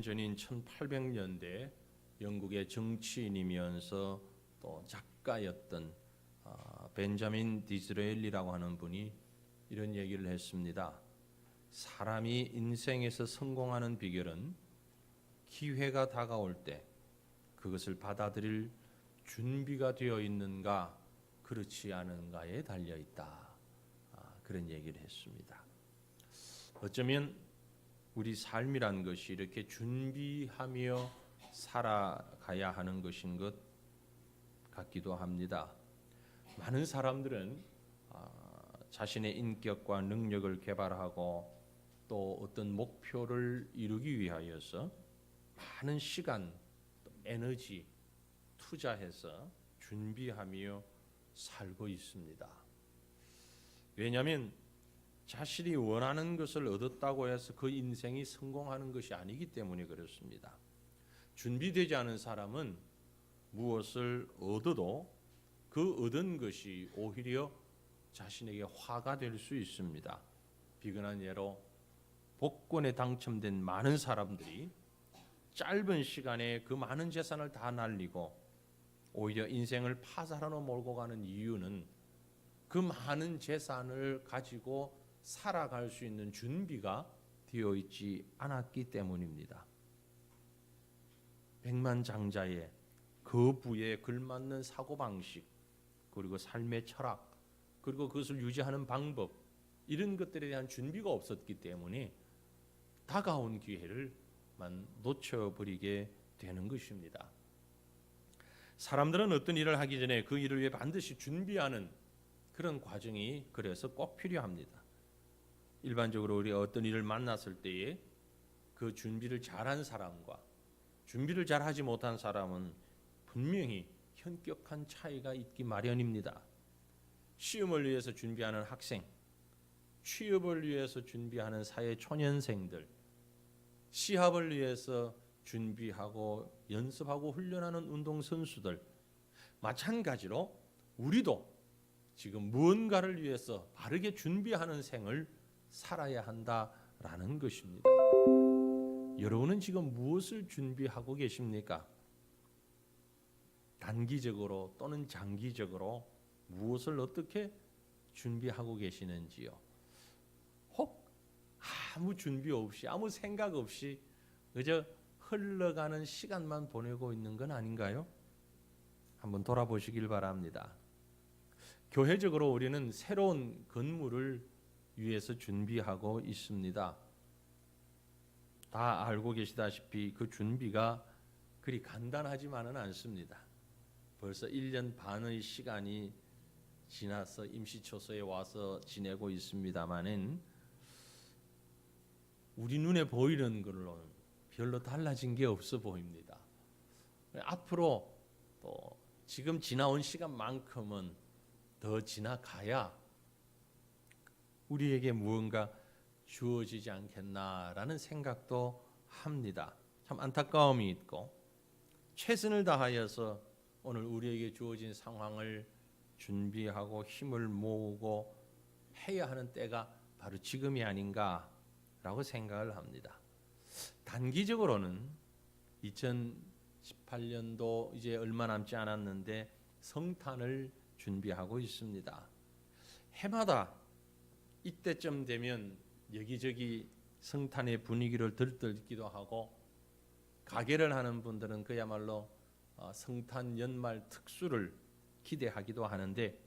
년 전인 1800년대 영국의 정치인이면서 또 작가였던 벤자민 디즈레일리라고 하는 분이 이런 얘기를 했습니다. 사람이 인생에서 성공하는 비결은 기회가 다가올 때 그것을 받아들일 준비가 되어 있는가 그렇지 않은가에 달려 있다. 그런 얘기를 했습니다. 어쩌면 우리 삶이란 것이 이렇게 준비하며 살아가야 하는 것인 것 같기도 합니다. 많은 사람들은 자신의 인격과 능력을 개발하고 또 어떤 목표를 이루기 위하여서 많은 시간, 에너지 투자해서 준비하며 살고 있습니다. 왜냐하면 자신이 원하는 것을 얻었다고 해서 그 인생이 성공하는 것이 아니기 때문에 그렇습니다. 준비되지 않은 사람은 무엇을 얻어도 그 얻은 것이 오히려 자신에게 화가 될 수 있습니다. 비근한 예로 복권에 당첨된 많은 사람들이 짧은 시간에 그 많은 재산을 다 날리고 오히려 인생을 파산으로 몰고 가는 이유는 그 많은 재산을 가지고 살아갈 수 있는 준비가 되어 있지 않았기 때문입니다. 백만장자의 그 부에 걸맞는 사고방식, 그리고 삶의 철학, 그리고 그것을 유지하는 방법, 이런 것들에 대한 준비가 없었기 때문에 다가온 기회를만 놓쳐버리게 되는 것입니다. 사람들은 어떤 일을 하기 전에 그 일을 위해 반드시 준비하는 그런 과정이 그래서 꼭 필요합니다. 일반적으로 우리 어떤 일을 만났을 때에 그 준비를 잘한 사람과 준비를 잘하지 못한 사람은 분명히 현격한 차이가 있기 마련입니다. 시험을 위해서 준비하는 학생, 취업을 위해서 준비하는 사회 초년생들, 시합을 위해서 준비하고 연습하고 훈련하는 운동선수들, 마찬가지로 우리도 지금 무언가를 위해서 바르게 준비하는 생을 살아야 한다라는 것입니다. 여러분은 지금 무엇을 준비하고 계십니까? 단기적으로 또는 장기적으로 무엇을 어떻게 준비하고 계시는지요? 혹 아무 준비 없이 아무 생각 없이 그저 흘러가는 시간만 보내고 있는 건 아닌가요? 한번 돌아보시길 바랍니다. 교회적으로 우리는 새로운 건물을 위해서 준비하고 있습니다. 다 알고 계시다시피 그 준비가 그리 간단하지만은 않습니다. 벌써 1년 반의 시간이 지나서 임시초소에 와서 지내고 있습니다마는 우리 눈에 보이는 걸로는 별로 달라진 게 없어 보입니다. 앞으로 또 지금 지나온 시간만큼은 더 지나가야 우리에게 무언가 주어지지 않겠나라는 생각도 합니다. 참 안타까움이 있고 최선을 다하여서 오늘 우리에게 주어진 상황을 준비하고 힘을 모으고 해야 하는 때가 바로 지금이 아닌가라고 생각을 합니다. 단기적으로는 2018년도 이제 얼마 남지 않았는데 성탄을 준비하고 있습니다. 해마다 이때쯤 되면 여기저기 성탄의 분위기를 들뜨기도 하고 가게를 하는 분들은 그야말로 성탄 연말 특수를 기대하기도 하는데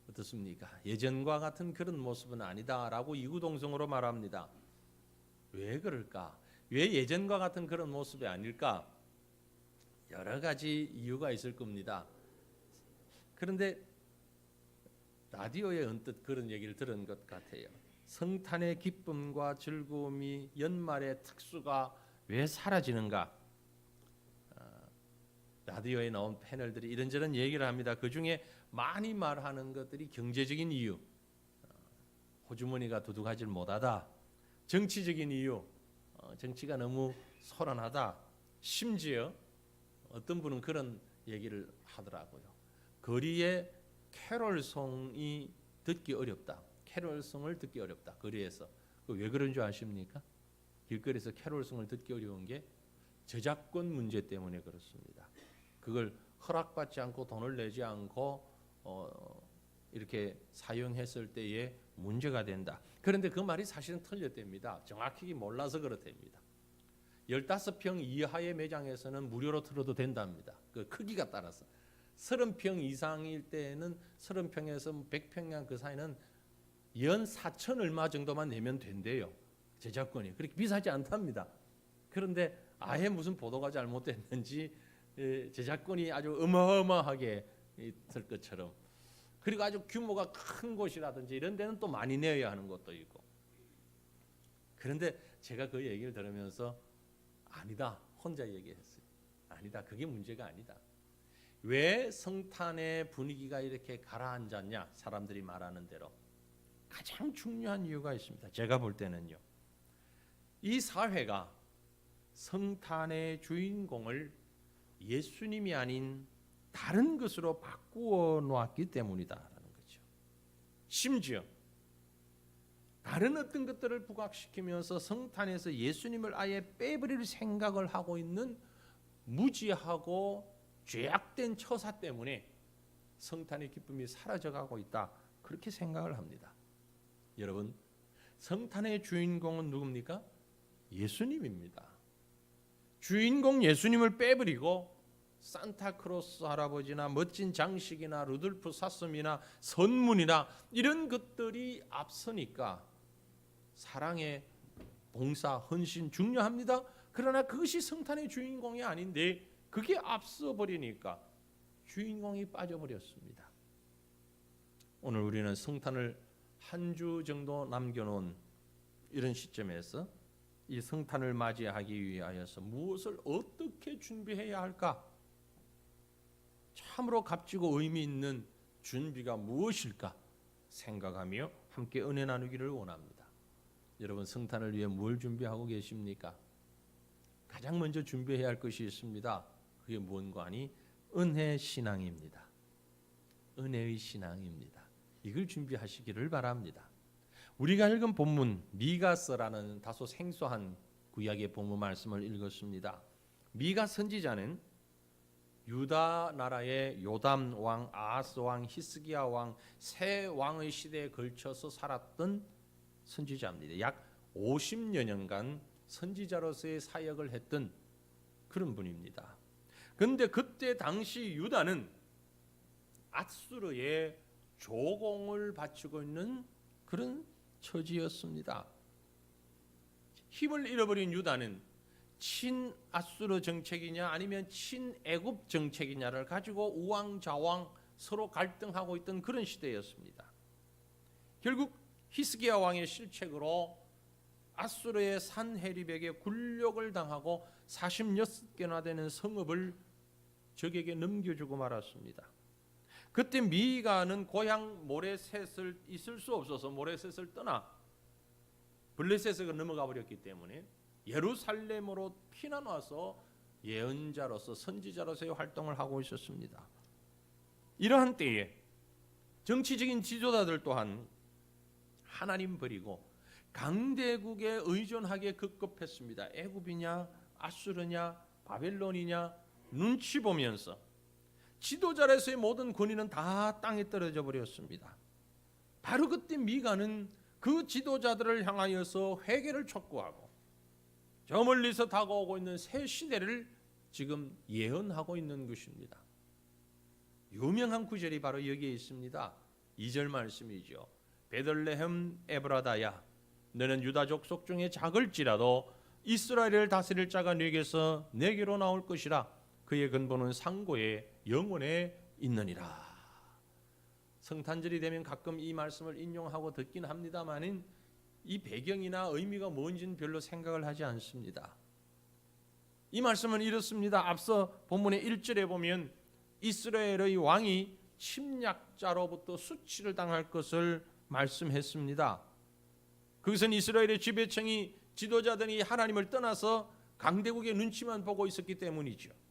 어떻습니까? 예전과 같은 그런 모습은 아니다라고 이구동성으로 말합니다. 왜 그럴까? 왜 예전과 같은 그런 모습이 아닐까? 여러 가지 이유가 있을 겁니다. 그런데 라디오에 언뜻 그런 얘기를 들은 것 같아요. 성탄의 기쁨과 즐거움이 연말의 특수가 왜 사라지는가? 라디오에 나온 패널들이 이런저런 얘기를 합니다. 그 중에 많이 말하는 것들이 경제적인 이유, 호주머니가 두둑하지 못하다, 정치적인 이유, 정치가 너무 소란하다, 심지어 어떤 분은 그런 얘기를 하더라고요. 거리에 캐롤송이 듣기 어렵다. 캐롤송을 듣기 어렵다. 거리에서. 왜 그런 줄 아십니까? 길거리에서 캐롤송을 듣기 어려운 게 저작권 문제 때문에 그렇습니다. 그걸 허락받지 않고 돈을 내지 않고 이렇게 사용했을 때에 문제가 된다. 그런데 그 말이 사실은 틀렸답니다. 정확히 몰라서 그렇답니다. 15평 이하의 매장에서는 무료로 틀어도 된답니다. 그 크기가 따라서 30평 이상일 때에는 30평에서 100평 그 사이는 연 4천 얼마 정도만 내면 된대요. 저작권이 그렇게 비싸지 않답니다. 그런데 아예 무슨 보도가 잘못됐는지 저작권이 아주 어마어마하게 있을 것처럼, 그리고 아주 규모가 큰 곳이라든지 이런 데는 또 많이 내야 하는 것도 있고. 그런데 제가 그 얘기를 들으면서 아니다, 혼자 얘기했어요. 아니다, 그게 문제가 아니다. 왜 성탄의 분위기가 이렇게 가라앉았냐? 사람들이 말하는 대로 가장 중요한 이유가 있습니다. 제가 볼 때는요, 이 사회가 성탄의 주인공을 예수님이 아닌 다른 것으로 바꾸어 놓았기 때문이다라는 거죠. 심지어 다른 어떤 것들을 부각시키면서 성탄에서 예수님을 아예 빼버릴 생각을 하고 있는 무지하고 죄악된 처사 때문에 성탄의 기쁨이 사라져가고 있다, 그렇게 생각을 합니다. 여러분, 성탄의 주인공은 누굽니까? 예수님입니다. 주인공 예수님을 빼버리고 산타크로스 할아버지나 멋진 장식이나 루돌프 사슴이나 선문이나 이런 것들이 앞서니까 사랑의 봉사, 헌신 중요합니다. 그러나 그것이 성탄의 주인공이 아닌데 그게 앞서 버리니까 주인공이 빠져버렸습니다. 오늘 우리는 성탄을 한 주 정도 남겨놓은 이런 시점에서 이 성탄을 맞이하기 위하여서 무엇을 어떻게 준비해야 할까? 참으로 값지고 의미 있는 준비가 무엇일까 생각하며 함께 은혜 나누기를 원합니다. 여러분, 성탄을 위해 뭘 준비하고 계십니까? 가장 먼저 준비해야 할 것이 있습니다. 그게 뭔가 하니 은혜 신앙입니다. 은혜의 신앙입니다. 이걸 준비하시기를 바랍니다. 우리가 읽은 본문 미가서라는 다소 생소한 구약의 본문 말씀을 읽었습니다. 미가 선지자는 유다 나라의 요담 왕, 아하스 왕, 히스기야 왕 세 왕의 시대에 걸쳐서 살았던 선지자입니다. 약 50여 년간 선지자로서의 사역을 했던 그런 분입니다. 그런데 그때 당시 유다는 아수르의 조공을 바치고 있는 그런 처지였습니다. 힘을 잃어버린 유다는 친아수르 정책이냐 아니면 친애굽 정책이냐를 가지고 우왕좌왕 서로 갈등하고 있던 그런 시대였습니다. 결국 히스기야 왕의 실책으로 아수르의 산헤립에게 굴욕을 당하고 46개나 되는 성읍을 적에게 넘겨주고 말았습니다. 그때 미가는 고향 모레셋을 있을 수 없어서 모레셋을 떠나 블레셋에 넘어가 버렸기 때문에 예루살렘으로 피난 와서 예언자로서 선지자로서의 활동을 하고 있었습니다. 이러한 때에 정치적인 지도자들 또한 하나님 버리고 강대국에 의존하게 급급했습니다. 애굽이냐 아수르냐 바벨론이냐 눈치 보면서 지도자로서의 모든 권위는 다 땅에 떨어져 버렸습니다. 바로 그때 미가는 그 지도자들을 향하여서 회개를 촉구하고 저 멀리서 다가오고 있는 새 시대를 지금 예언하고 있는 것입니다. 유명한 구절이 바로 여기에 있습니다. 2절 말씀이죠. 베들레헴 에브라다야, 너는 유다 족속 중에 작을지라도 이스라엘을 다스릴 자가 네게서 내게로 나올 것이라. 그의 근본은 상고에 영원에 있느니라. 성탄절이 되면 가끔 이 말씀을 인용하고 듣긴 합니다만은 이 배경이나 의미가 뭔지는 별로 생각을 하지 않습니다. 이 말씀은 이렇습니다. 앞서 본문의 1절에 보면 이스라엘의 왕이 침략자로부터 수치를 당할 것을 말씀했습니다. 그것은 이스라엘의 지배층이 지도자들이 하나님을 떠나서 강대국의 눈치만 보고 있었기 때문이죠.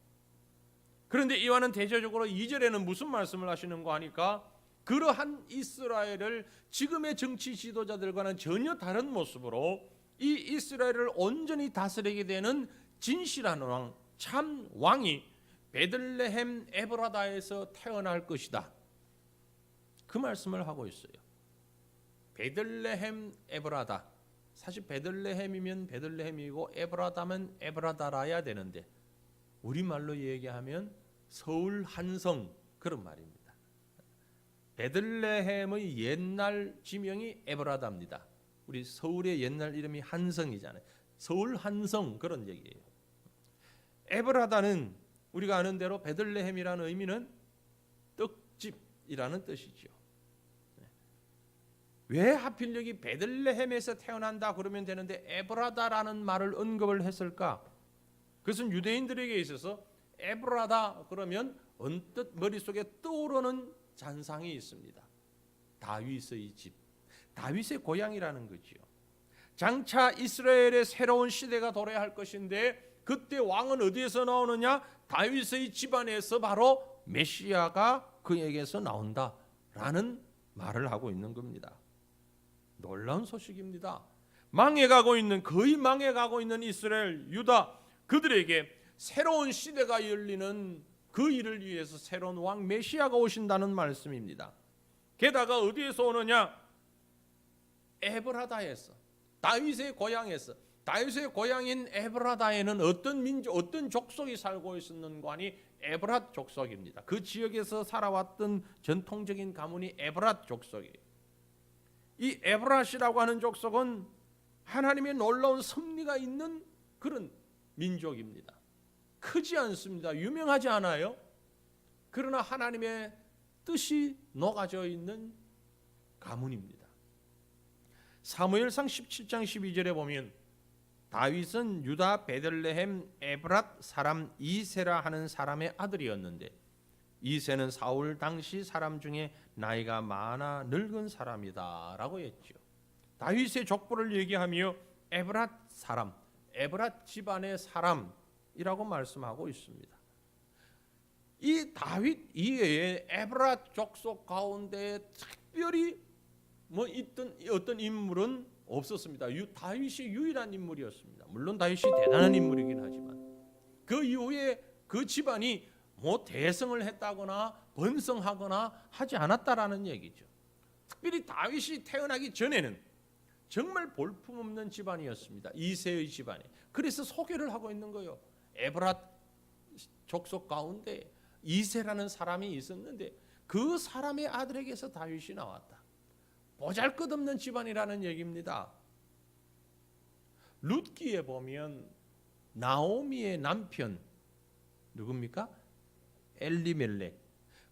그런데 이와는 대조적으로 2절에는 무슨 말씀을 하시는가 하니까 그러한 이스라엘을 지금의 정치 지도자들과는 전혀 다른 모습으로 이 이스라엘을 온전히 다스리게 되는 진실한 왕, 참 왕이 베들레헴 에브라다에서 태어날 것이다. 그 말씀을 하고 있어요. 베들레헴 에브라다. 사실 베들레헴이면 베들레헴이고 에브라다면 에브라다라야 되는데 우리말로 얘기하면 서울 한성 그런 말입니다. 베들레헴의 옛날 지명이 에브라다입니다. 우리 서울의 옛날 이름이 한성이잖아요. 서울 한성 그런 얘기예요. 에브라다는 우리가 아는 대로 베들레헴이라는 의미는 떡집이라는 뜻이죠. 왜 하필 여기 베들레헴에서 태어난다 그러면 되는데 에브라다라는 말을 언급을 했을까? 그것은 유대인들에게 있어서 에브라다 그러면 언뜻 머릿속에 떠오르는 잔상이 있습니다. 다윗의 집, 다윗의 고향이라는 거지요. 장차 이스라엘의 새로운 시대가 도래할 할 것인데 그때 왕은 어디에서 나오느냐? 다윗의 집안에서 바로 메시아가 그에게서 나온다라는 말을 하고 있는 겁니다. 놀라운 소식입니다. 거의 망해가고 있는 이스라엘, 유다 그들에게 새로운 시대가 열리는 그 일을 위해서 새로운 왕 메시아가 오신다는 말씀입니다. 게다가 어디에서 오느냐? 에브라다에서, 다윗의 고향에서. 다윗의 고향인 에브라다에는 어떤 민족, 어떤 족속이 살고 있었는가 하니 에브랏 족속입니다. 그 지역에서 살아왔던 전통적인 가문이 에브랏 족속이에요. 이 에브랏이라고 하는 족속은 하나님의 놀라운 섭리가 있는 그런 민족입니다. 크지 않습니다. 유명하지 않아요. 그러나 하나님의 뜻이 녹아져 있는 가문입니다. 사무엘상 17장 12절에 보면 다윗은 유다 베들레헴 에브랏 사람 이세라 하는 사람의 아들이었는데 이세는 사울 당시 사람 중에 나이가 많아 늙은 사람이다 라고 했죠. 다윗의 족보를 얘기하며 에브랏 사람, 에브랏 집안의 사람이라고 말씀하고 있습니다. 이 다윗 이외에 에브랏 족속 가운데 특별히 있던 어떤 인물은 없었습니다. 다윗이 유일한 인물이었습니다. 물론 다윗이 대단한 인물이긴 하지만 그 이후에 그 집안이 대성을 했다거나 번성하거나 하지 않았다라는 얘기죠. 특별히 다윗이 태어나기 전에는 정말 볼품없는 집안이었습니다. 이세의 집안이. 그래서 소개를 하고 있는 거예요. 에브랏 족속 가운데 이세라는 사람이 있었는데 그 사람의 아들에게서 다윗이 나왔다. 보잘것없는 집안이라는 얘기입니다. 룻기에 보면 나오미의 남편 누굽니까? 엘리멜렉.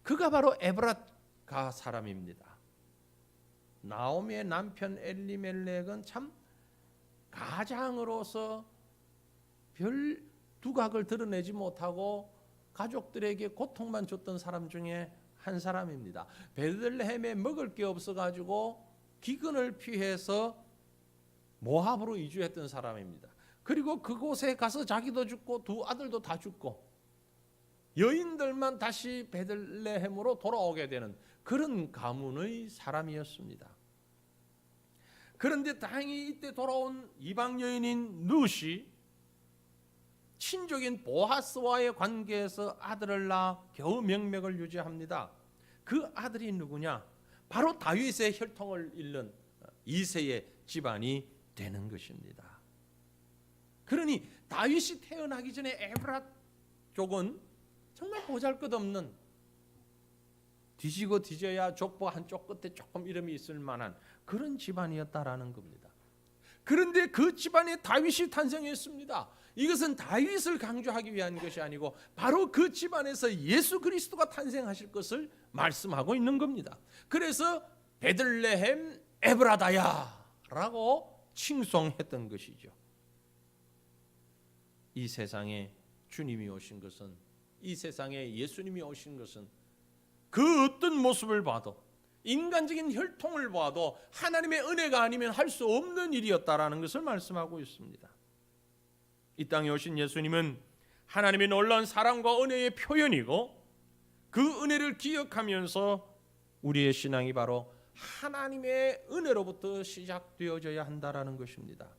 그가 바로 에브랏가 사람입니다. 나오미의 남편 엘리멜렉은 참 가장으로서 별 두각을 드러내지 못하고 가족들에게 고통만 줬던 사람 중에 한 사람입니다. 베들레헴에 먹을 게 없어가지고 기근을 피해서 모압으로 이주했던 사람입니다. 그리고 그곳에 가서 자기도 죽고 두 아들도 다 죽고 여인들만 다시 베들레헴으로 돌아오게 되는 그런 가문의 사람이었습니다. 그런데 다행히 이때 돌아온 이방 여인인 룻이 친족인 보아스와의 관계에서 아들을 낳아 겨우 명맥을 유지합니다. 그 아들이 누구냐? 바로 다윗의 혈통을 잇는 이세의 집안이 되는 것입니다. 그러니 다윗이 태어나기 전에 에브랏 쪽은 정말 보잘것없는 뒤지고 뒤져야 족보 한쪽 끝에 조금 이름이 있을 만한 그런 집안이었다라는 겁니다. 그런데 그 집안에 다윗이 탄생했습니다. 이것은 다윗을 강조하기 위한 것이 아니고 바로 그 집안에서 예수 그리스도가 탄생하실 것을 말씀하고 있는 겁니다. 그래서 베들레헴 에브라다야라고 칭송했던 것이죠. 이 세상에 주님이 오신 것은, 이 세상에 예수님이 오신 것은 그 어떤 모습을 봐도, 인간적인 혈통을 봐도 하나님의 은혜가 아니면 할 수 없는 일이었다라는 것을 말씀하고 있습니다. 이 땅에 오신 예수님은 하나님의 놀라운 사랑과 은혜의 표현이고, 그 은혜를 기억하면서 우리의 신앙이 바로 하나님의 은혜로부터 시작되어져야 한다라는 것입니다.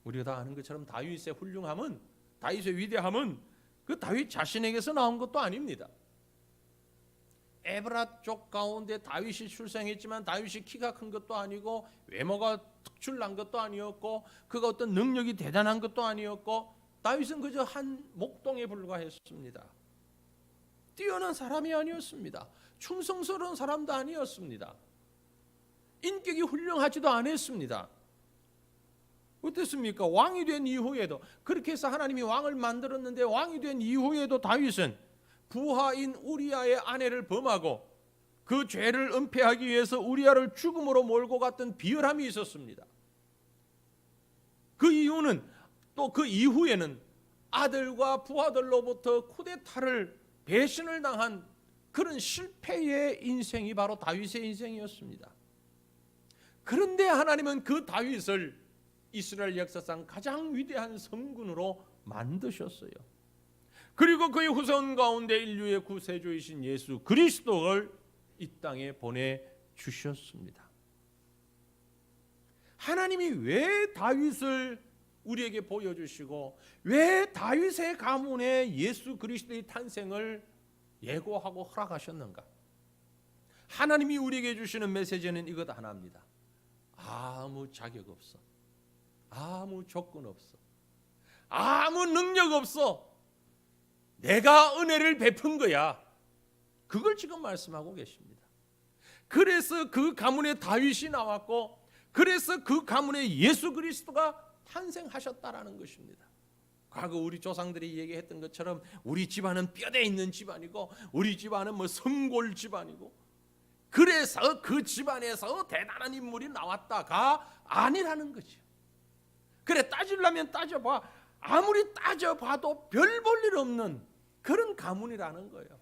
우리가 다 아는 것처럼 다윗의 훌륭함은, 다윗의 위대함은 그 다윗 자신에게서 나온 것도 아닙니다. 에브라 족 가운데 다윗이 출생했지만 다윗이 키가 큰 것도 아니고 외모가 특출난 것도 아니었고 그가 어떤 능력이 대단한 것도 아니었고 다윗은 그저 한 목동에 불과했습니다. 뛰어난 사람이 아니었습니다. 충성스러운 사람도 아니었습니다. 인격이 훌륭하지도 않았습니다. 어땠습니까? 왕이 된 이후에도, 그렇게 해서 하나님이 왕을 만들었는데 왕이 된 이후에도 다윗은 부하인 우리아의 아내를 범하고 그 죄를 은폐하기 위해서 우리아를 죽음으로 몰고 갔던 비열함이 있었습니다. 그 이유는, 또 그 이후에는 아들과 부하들로부터 쿠데타를 배신을 당한 그런 실패의 인생이 바로 다윗의 인생이었습니다. 그런데 하나님은 그 다윗을 이스라엘 역사상 가장 위대한 성군으로 만드셨어요. 그리고 그의 후손 가운데 인류의 구세주이신 예수 그리스도를 이 땅에 보내주셨습니다. 하나님이 왜 다윗을 우리에게 보여주시고 왜 다윗의 가문에 예수 그리스도의 탄생을 예고하고 허락하셨는가? 하나님이 우리에게 주시는 메시지는 이것 하나입니다. 아무 자격 없어, 아무 조건 없어, 아무 능력 없어, 내가 은혜를 베푼 거야. 그걸 지금 말씀하고 계십니다. 그래서 그 가문에 다윗이 나왔고, 그래서 그 가문에 예수 그리스도가 탄생하셨다라는 것입니다. 과거 우리 조상들이 얘기했던 것처럼 우리 집안은 뼈대 있는 집안이고 우리 집안은 뭐 성골 집안이고 그래서 그 집안에서 대단한 인물이 나왔다가 아니라는 거죠. 그래, 따지려면 따져봐. 아무리 따져봐도 별 볼 일 없는 그런 가문이라는 거예요.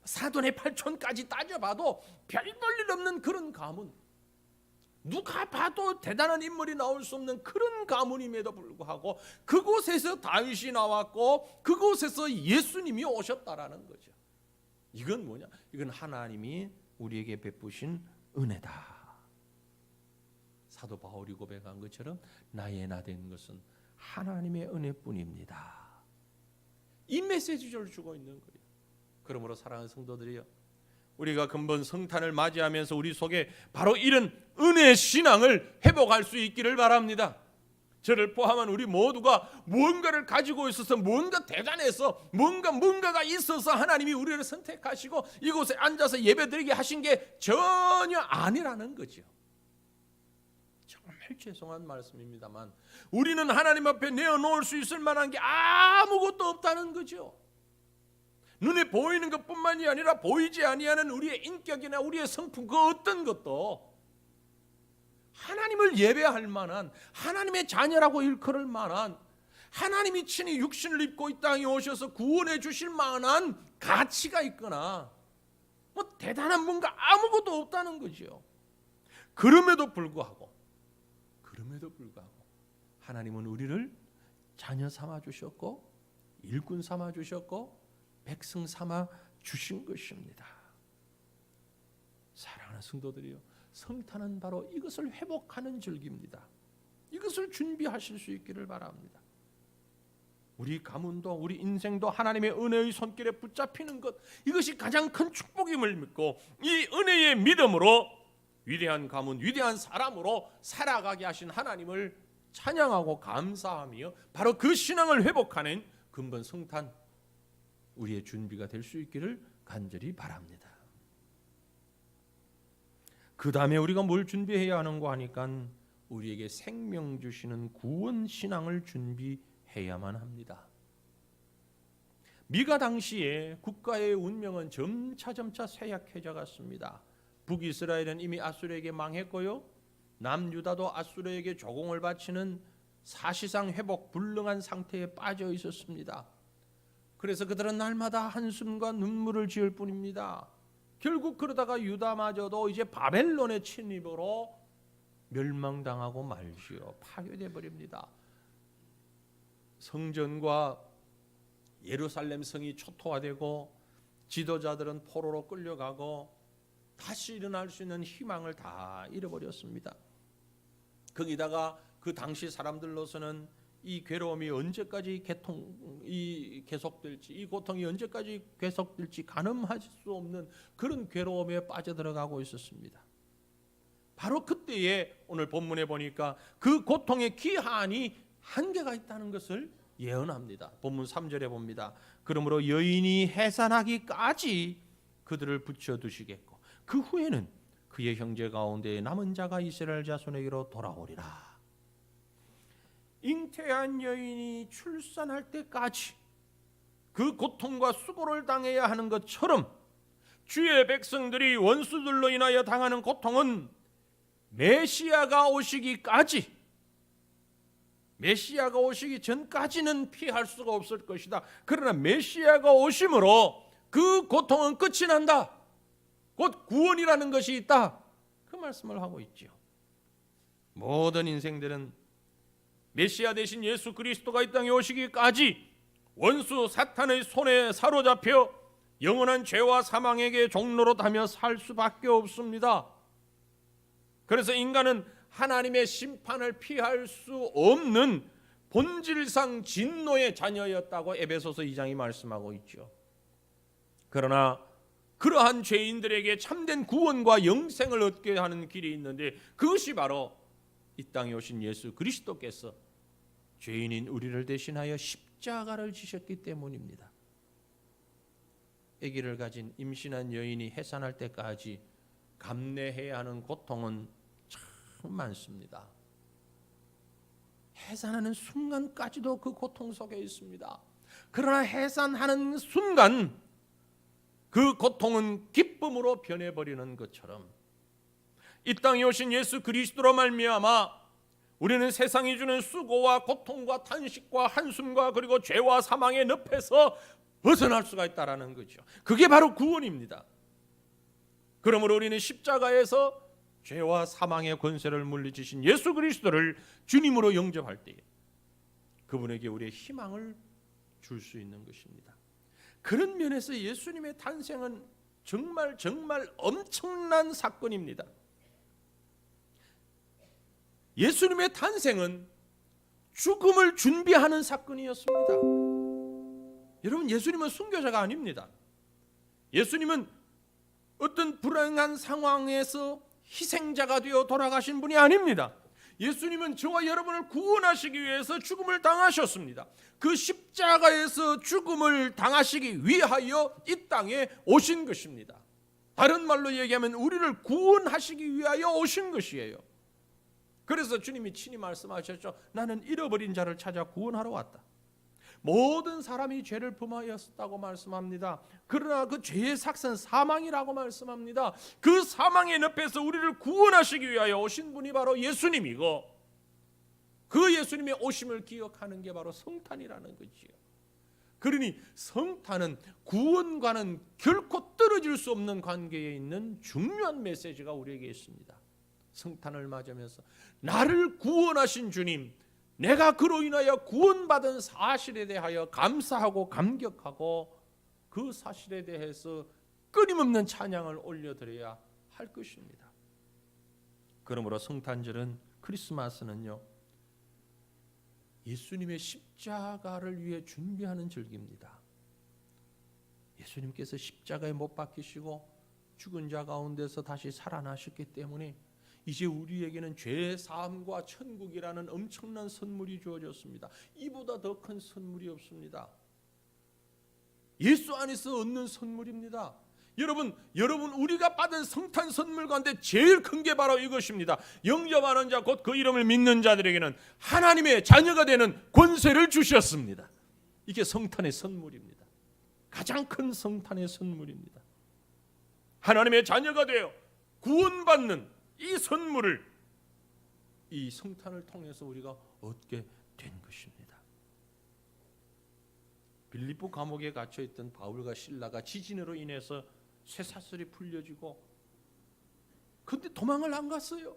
사돈의 팔촌까지 따져봐도 별 볼 일 없는 그런 가문, 누가 봐도 대단한 인물이 나올 수 없는 그런 가문임에도 불구하고 그곳에서 다윗이 나왔고 그곳에서 예수님이 오셨다라는 거죠. 이건 뭐냐? 이건 하나님이 우리에게 베푸신 은혜다. 사도 바울이 고백한 것처럼 나의 나 된 것은 하나님의 은혜뿐입니다. 이 메시지를 주고 있는 거예요. 그러므로 사랑하는 성도들이요, 우리가 근본 성탄을 맞이하면서 우리 속에 바로 이런 은혜의 신앙을 회복할 수 있기를 바랍니다. 저를 포함한 우리 모두가 무언가를 가지고 있어서, 뭔가 대단해서, 뭔가가 있어서 하나님이 우리를 선택하시고 이곳에 앉아서 예배드리게 하신 게 전혀 아니라는 거죠. 정말 죄송한 말씀입니다만 우리는 하나님 앞에 내어놓을 수 있을 만한 게 아무것도 없다는 거죠. 눈에 보이는 것뿐만이 아니라 보이지 아니하는 우리의 인격이나 우리의 성품, 그 어떤 것도 하나님을 예배할 만한, 하나님의 자녀라고 일컬을 만한, 하나님이 친히 육신을 입고 이 땅에 오셔서 구원해 주실 만한 가치가 있거나 뭐 대단한 뭔가 아무것도 없다는 거죠. 그럼에도 불구하고 하나님은 우리를 자녀 삼아 주셨고 일꾼 삼아 주셨고 백성 삼아 주신 것입니다. 사랑하는 성도들이요, 성탄은 바로 이것을 회복하는 절기입니다. 이것을 준비하실 수 있기를 바랍니다. 우리 가문도 우리 인생도 하나님의 은혜의 손길에 붙잡히는 것, 이것이 가장 큰 축복임을 믿고 이 은혜의 믿음으로 위대한 가문, 위대한 사람으로 살아가게 하신 하나님을 찬양하고 감사하며 바로 그 신앙을 회복하는 근본 성탄, 우리의 준비가 될 수 있기를 간절히 바랍니다. 그 다음에 우리가 뭘 준비해야 하는가 하니까 우리에게 생명 주시는 구원 신앙을 준비해야만 합니다. 미가 당시에 국가의 운명은 점차 쇠약해져 갔습니다. 북이스라엘은 이미 아수르에게 망했고요, 남유다도 아수르에게 조공을 바치는 사실상 회복 불능한 상태에 빠져 있었습니다. 그래서 그들은 날마다 한숨과 눈물을 지을 뿐입니다. 결국 그러다가 유다마저도 이제 바벨론의 침입으로 멸망당하고 말지요. 파괴돼 버립니다. 성전과 예루살렘 성이 초토화되고 지도자들은 포로로 끌려가고 다시 일어날 수 있는 희망을 다 잃어버렸습니다. 거기다가 그 당시 사람들로서는 이 괴로움이 언제까지 계속될지, 이 고통이 언제까지 계속될지 가늠할 수 없는 그런 괴로움에 빠져들어가고 있었습니다. 바로 그때에 오늘 본문에 보니까 그 고통의 기한이 한계가 있다는 것을 예언합니다. 본문 3절에 봅니다. 그러므로 여인이 해산하기까지 그들을 붙여두시겠고 그 후에는 그의 형제 가운데 남은 자가 이스라엘 자손에게로 돌아오리라. 잉태한 여인이 출산할 때까지 그 고통과 수고를 당해야 하는 것처럼 주의 백성들이 원수들로 인하여 당하는 고통은 메시아가 오시기 전까지는 피할 수가 없을 것이다. 그러나 메시아가 오심으로 그 고통은 끝이 난다. 곧 구원이라는 것이 있다. 그 말씀을 하고 있죠. 모든 인생들은 메시아 되신 예수 그리스도가 이 땅에 오시기까지 원수 사탄의 손에 사로잡혀 영원한 죄와 사망에게 종노릇하며 살 수밖에 없습니다. 그래서 인간은 하나님의 심판을 피할 수 없는 본질상 진노의 자녀였다고 에베소서 2장이 말씀하고 있죠. 그러나 그러한 죄인들에게 참된 구원과 영생을 얻게 하는 길이 있는데 그것이 바로 이 땅에 오신 예수 그리스도께서 죄인인 우리를 대신하여 십자가를 지셨기 때문입니다. 아기를 가진 임신한 여인이 해산할 때까지 감내해야 하는 고통은 참 많습니다. 해산하는 순간까지도 그 고통 속에 있습니다. 그러나 해산하는 순간 그 고통은 기쁨으로 변해버리는 것처럼 이 땅에 오신 예수 그리스도로 말미암아 우리는 세상이 주는 수고와 고통과 탄식과 한숨과 그리고 죄와 사망의 늪에서 벗어날 수가 있다라는 거죠. 그게 바로 구원입니다. 그러므로 우리는 십자가에서 죄와 사망의 권세를 물리치신 예수 그리스도를 주님으로 영접할 때에 그분에게 우리의 희망을 줄 수 있는 것입니다. 그런 면에서 예수님의 탄생은 정말 엄청난 사건입니다. 예수님의 탄생은 죽음을 준비하는 사건이었습니다. 여러분, 예수님은 순교자가 아닙니다. 예수님은 어떤 불행한 상황에서 희생자가 되어 돌아가신 분이 아닙니다. 예수님은 저와 여러분을 구원하시기 위해서 죽음을 당하셨습니다. 그 십자가에서 죽음을 당하시기 위하여 이 땅에 오신 것입니다. 다른 말로 얘기하면 우리를 구원하시기 위하여 오신 것이에요. 그래서 주님이 친히 말씀하셨죠. 나는 잃어버린 자를 찾아 구원하러 왔다. 모든 사람이 죄를 범하였다고 말씀합니다. 그러나 그 죄의 삭은 사망이라고 말씀합니다. 그 사망의 늪에서 우리를 구원하시기 위하여 오신 분이 바로 예수님이고 그 예수님의 오심을 기억하는 게 바로 성탄이라는 거지요. 그러니 성탄은 구원과는 결코 떨어질 수 없는 관계에 있는 중요한 메시지가 우리에게 있습니다. 성탄을 맞으면서 나를 구원하신 주님, 내가 그로 인하여 구원받은 사실에 대하여 감사하고 감격하고 그 사실에 대해서 끊임없는 찬양을 올려드려야 할 것입니다. 그러므로 성탄절은, 크리스마스는요, 예수님의 십자가를 위해 준비하는 절기입니다. 예수님께서 십자가에 못 박히시고 죽은 자 가운데서 다시 살아나셨기 때문에 이제 우리에게는 죄 사함과 천국이라는 엄청난 선물이 주어졌습니다. 이보다 더 큰 선물이 없습니다. 예수 안에서 얻는 선물입니다. 여러분 우리가 받은 성탄 선물 가운데 제일 큰 게 바로 이것입니다. 영접하는 자 곧 그 이름을 믿는 자들에게는 하나님의 자녀가 되는 권세를 주셨습니다. 이게 성탄의 선물입니다. 가장 큰 성탄의 선물입니다. 하나님의 자녀가 되어 구원받는 이 선물을 이 성탄을 통해서 우리가 얻게 된 것입니다. 빌립보 감옥에 갇혀있던 바울과 실라가 지진으로 인해서 쇠사슬이 풀려지고 근데 도망을 안 갔어요.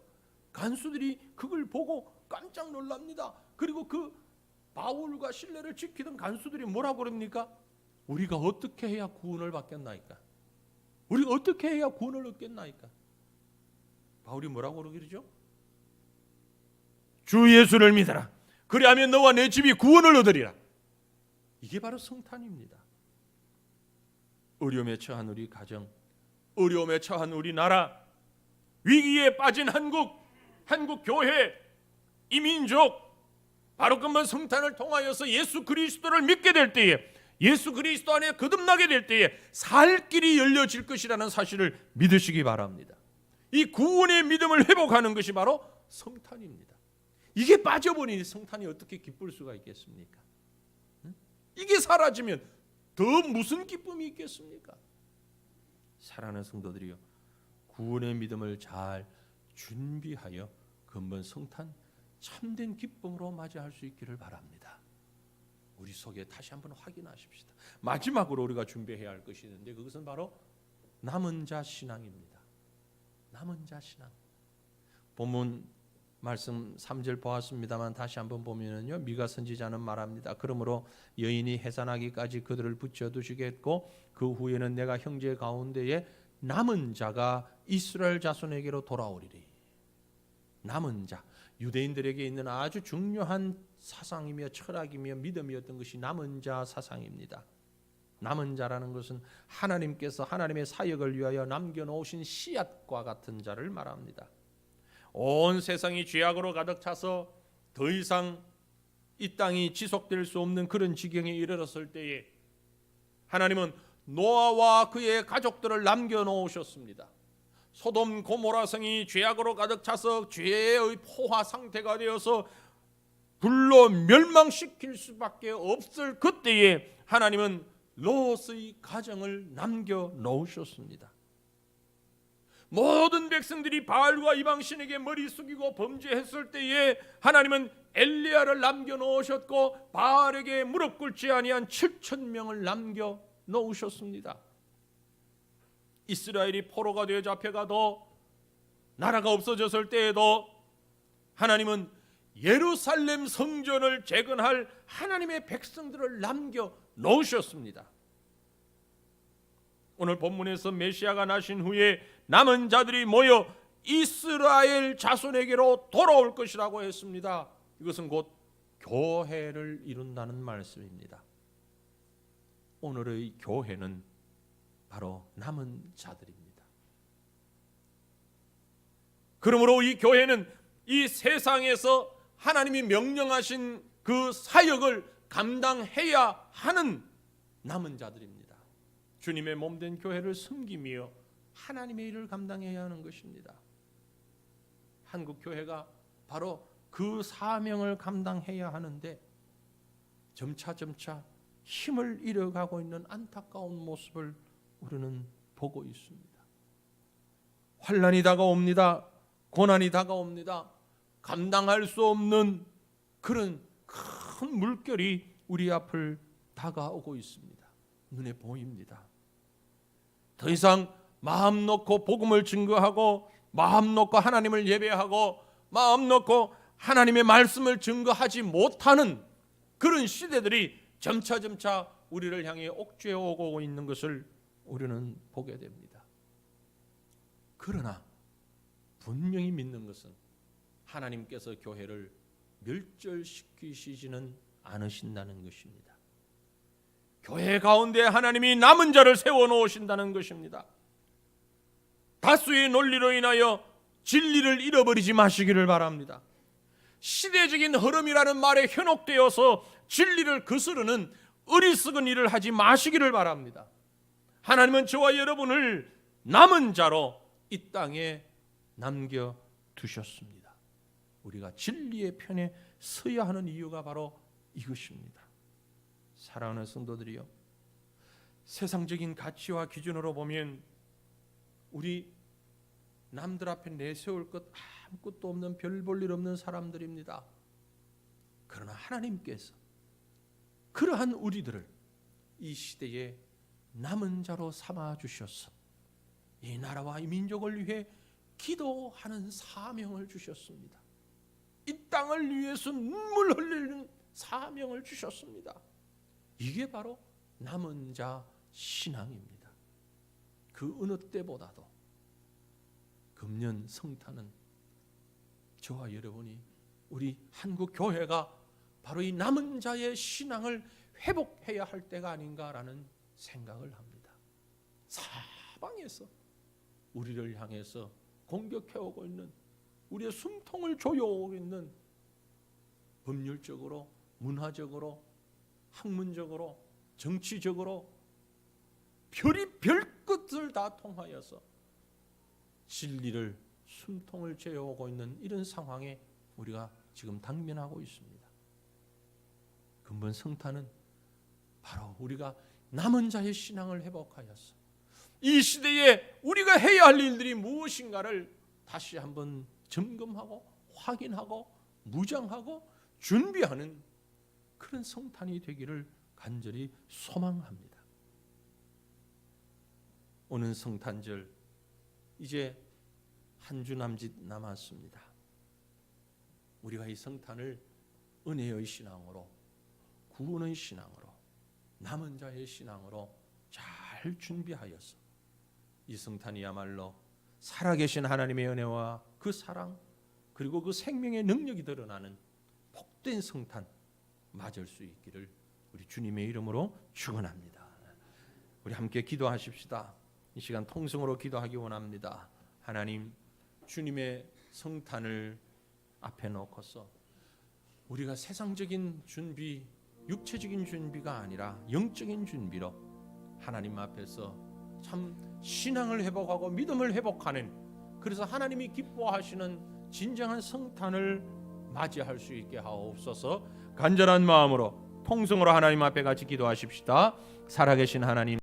간수들이 그걸 보고 깜짝 놀랍니다. 그리고 그 바울과 실라를 지키던 간수들이 뭐라고 그럽니까? 우리가 어떻게 해야 구원을 받겠나이까? 우리가 어떻게 해야 구원을 얻겠나이까? 바울이 뭐라고 그러죠? 주 예수를 믿어라. 그리하면 너와 내 집이 구원을 얻으리라. 이게 바로 성탄입니다. 어려움에 처한 우리 가정, 어려움에 처한 우리나라, 위기에 빠진 한국 교회, 이 민족, 바로 그만 성탄을 통하여서 예수 그리스도를 믿게 될 때에, 예수 그리스도 안에 거듭나게 될 때에 살 길이 열려질 것이라는 사실을 믿으시기 바랍니다. 이 구원의 믿음을 회복하는 것이 바로 성탄입니다. 이게 빠져버리니 성탄이 어떻게 기쁠 수가 있겠습니까? 이게 사라지면 더 무슨 기쁨이 있겠습니까? 사랑하는 성도들이요, 구원의 믿음을 잘 준비하여 근본 성탄 참된 기쁨으로 맞이할 수 있기를 바랍니다. 우리 속에 다시 한번 확인하십시다. 마지막으로 우리가 준비해야 할 것이 있는데 그것은 바로 남은 자 신앙입니다. 남은 자 신앙. 본문 말씀 3절 보았습니다만 다시 한번 보면은요, 미가 선지자는 말합니다. 그러므로 여인이 해산하기까지 그들을 붙여두시겠고 그 후에는 내가 형제 가운데에 남은 자가 이스라엘 자손에게로 돌아오리리. 남은 자, 유대인들에게 있는 아주 중요한 사상이며 철학이며 믿음이었던 것이 남은 자 사상입니다. 남은 자라는 것은 하나님께서 하나님의 사역을 위하여 남겨놓으신 씨앗과 같은 자를 말합니다. 온 세상이 죄악으로 가득 차서 더 이상 이 땅이 지속될 수 없는 그런 지경에 이르렀을 때에 하나님은 노아와 그의 가족들을 남겨놓으셨습니다. 소돔 고모라 성이 죄악으로 가득 차서 죄의 포화 상태가 되어서 불로 멸망시킬 수밖에 없을 그때에 하나님은 롯의 가정을 남겨놓으셨습니다. 모든 백성들이 바알과 이방신에게 머리 숙이고 범죄했을 때에 하나님은 엘리야를 남겨놓으셨고 바알에게 무릎 꿇지 아니한 7,000명을 남겨놓으셨습니다. 이스라엘이 포로가 되어 잡혀가도 나라가 없어졌을 때에도 하나님은 예루살렘 성전을 재건할 하나님의 백성들을 남겨놓으셨습니다. 오늘 본문에서 메시아가 나신 후에 남은 자들이 모여 이스라엘 자손에게로 돌아올 것이라고 했습니다. 이것은 곧 교회를 이룬다는 말씀입니다. 오늘의 교회는 바로 남은 자들입니다. 그러므로 이 교회는 이 세상에서 하나님이 명령하신 그 사역을 감당해야 하는 남은 자들입니다. 주님의 몸된 교회를 섬기며 하나님의 일을 감당해야 하는 것입니다. 한국 교회가 바로 그 사명을 감당해야 하는데 점차 힘을 잃어가고 있는 안타까운 모습을 우리는 보고 있습니다. 환난이 다가옵니다. 고난이 다가옵니다. 감당할 수 없는 그런 큰 물결이 우리 앞을 다가오고 있습니다. 눈에 보입니다. 더 이상 마음 놓고 복음을 증거하고 마음 놓고 하나님을 예배하고 마음 놓고 하나님의 말씀을 증거하지 못하는 그런 시대들이 점차 우리를 향해 옥죄어 오고 있는 것을 우리는 보게 됩니다. 그러나 분명히 믿는 것은 하나님께서 교회를 멸절시키시지는 않으신다는 것입니다. 교회 가운데 하나님이 남은 자를 세워놓으신다는 것입니다. 다수의 논리로 인하여 진리를 잃어버리지 마시기를 바랍니다. 시대적인 흐름이라는 말에 현혹되어서 진리를 거스르는 어리석은 일을 하지 마시기를 바랍니다. 하나님은 저와 여러분을 남은 자로 이 땅에 남겨두셨습니다. 우리가 진리의 편에 서야 하는 이유가 바로 이것입니다. 사랑하는 성도들이요, 세상적인 가치와 기준으로 보면 우리 남들 앞에 내세울 것 아무것도 없는 별 볼 일 없는 사람들입니다. 그러나 하나님께서 그러한 우리들을 이 시대에 남은 자로 삼아 주셔서 이 나라와 이 민족을 위해 기도하는 사명을 주셨습니다. 이 땅을 위해서 눈물 흘리는 사명을 주셨습니다. 이게 바로 남은 자 신앙입니다. 그 어느 때보다도 금년 성탄은 저와 여러분이 우리 한국 교회가 바로 이 남은 자의 신앙을 회복해야 할 때가 아닌가라는 생각을 합니다. 사방에서 우리를 향해서 공격해오고 있는, 우리의 숨통을 조여오고 있는, 법률적으로, 문화적으로, 학문적으로, 정치적으로 별이 별것을 다 통하여서 진리를, 숨통을 죄어오고 있는 이런 상황에 우리가 지금 당면하고 있습니다. 근본 성탄은 바로 우리가 남은 자의 신앙을 회복하여서 이 시대에 우리가 해야 할 일들이 무엇인가를 다시 한번 점검하고 확인하고 무장하고 준비하는 그런 성탄이 되기를 간절히 소망합니다. 오는 성탄절 이제 한 주 남짓 남았습니다. 우리가 이 성탄을 은혜의 신앙으로, 구원의 신앙으로, 남은 자의 신앙으로 잘 준비하여서 이 성탄이야말로 살아계신 하나님의 은혜와 그 사랑, 그리고 그 생명의 능력이 드러나는 복된 성탄 맞을 수 있기를 우리 주님의 이름으로 축원합니다. 우리 함께 기도하십시다. 이 시간 통성으로 기도하기 원합니다. 하나님, 주님의 성탄을 앞에 놓고서 우리가 세상적인 준비, 육체적인 준비가 아니라 영적인 준비로 하나님 앞에서 참 신앙을 회복하고 믿음을 회복하는, 그래서 하나님이 기뻐하시는 진정한 성탄을 맞이할 수 있게 하옵소서. 간절한 마음으로 통성으로 하나님 앞에 같이 기도하십시다. 살아계신 하나님,